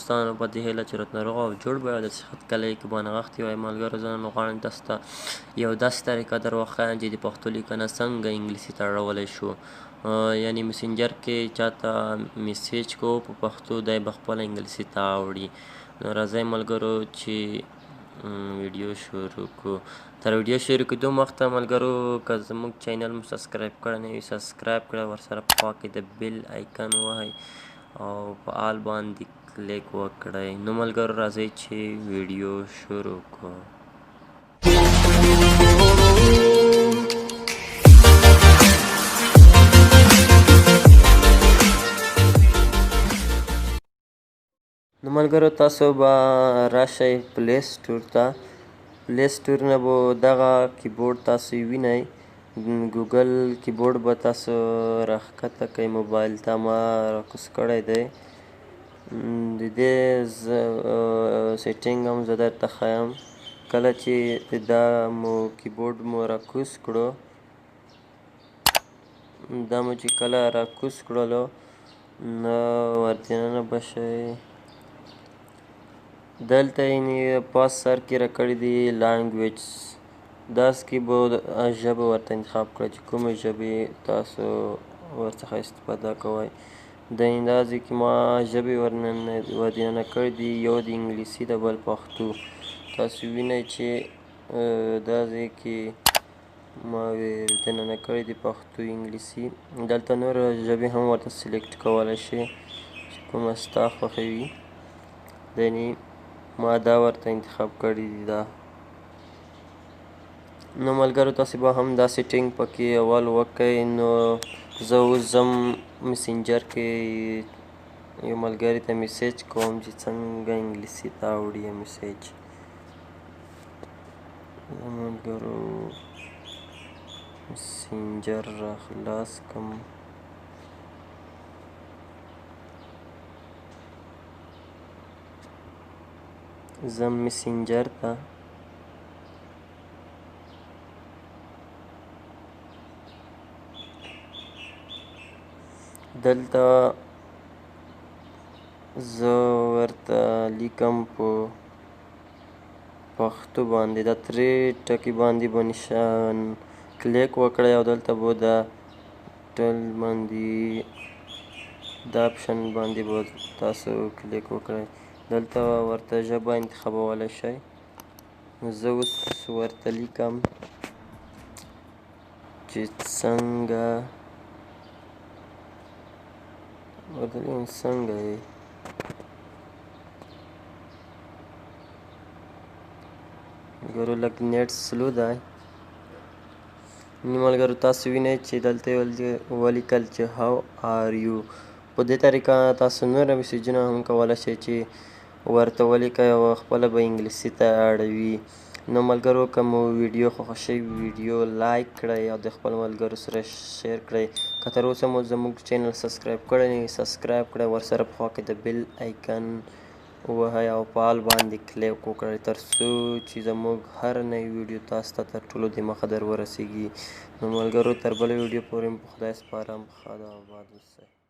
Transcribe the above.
دوستانو په دې هیله چې راته روغ او جوړ به یو د صحت کلي کې به نغښتي وای ملګرو زه نن غواړم تاسو ته یو داسې طریقه در وښایم چې د پښتو لیکنه څنګه انګلیسي ته اړولی شو یعنی مسنجر کې چاته میسیج کو په پښتو دی به خپله انګلیسي ته اوړي نو راځئ ملګرو چې ویډیو شروع کړو تر ویډیو شروع کېدو مخته ملګرو که زموږ چینل مو سبسکرایب کړی نه وي سبسکرایب کړئ ورسره په خوا کې د بیل آیکن ووهئ او په آل باندې کلیک وکړئ نو ملګرو راځئ چې ویډیو شروع کړو نو ملګرو تاسو به راشئ پلی سټور ته پلی سټور نه به دغه کیبورډ تاسو وینئ ګوګل کیبورډ به تاسو راښکته کړئ موبایل ته ما راکوز کړی دی د دې سیټینګ هم زه درته ښیم کله چې دا مو کیبورډ مو راکوز کړو دا مو چې کله راکوز کړلو نو ورتننه به شئ دلته یې پاس سر کې راکړي دي لانګویجز داس کې به ژبه ورته انتخاب کړئ چې کومې ژبې تاسو ورڅخه استفاده کوئ د اندازې کې ما ژبې ورننه کړي دي یو د انګلیسي د بل پښتو تاسو وینئ چې دا ځای کې ما دننه کړي دي پښتو انګلیسي دلته نور ژبې هم ورته سلیکټ کولی شئ چې کومه ستا خوښوي یعنې ما دا ورته انتخاب کړي دي دا نو ملګرو تاسې به هم دا سیټینګ پکې اول وکئ نو زه اوس ځم مسنجر کې یو ملګري ته میسیج کوم چې څنګه انګلیسي ته اوړي میسیج ملګرو مسنجر را خلاص کړم ځم مسنجر ته دلته زه ورته لیکم په پښتو باندې دا درې ټکي باندې به نشان کلیک وکړئ او دلته به دا ټل باندې دا اپشن باندې به تاسو کلیک وکړئ دلته ورته ژبه انتخابولی شئ زه اوس ورته لیکم چې څنګه ورته لیکم څنګه یې ملګرو لږ نیټ سلو دی ملګرو تاسو وینئ چې دلته ولیکل چې هاو آر یو په دې طریقه تاسو نور میسیجونه هم کولی شئ چې ورته ولیکئ او خپله به انګلیسي ته اړوي نو ملګرو که مو ویډیو خوښه شوې ویډیو لایک کړئ او د خپلو ملګرو سره شیر کړئ که تر اوسه مو زموږ چینل سبسکرایب کړی نه وي سبسکرایب کړئ ورسره په خوا کې د بیل آیکن ووهئ او په آل باندې کلیک وکړئ تر څو چې زموږ هر نوی ویډیو تاسو ته تر ټولو دمخه در ورسیږي نو ملګرو تر بله ویډیو پورې په خدای سپارم ښه ده آباد اوسئ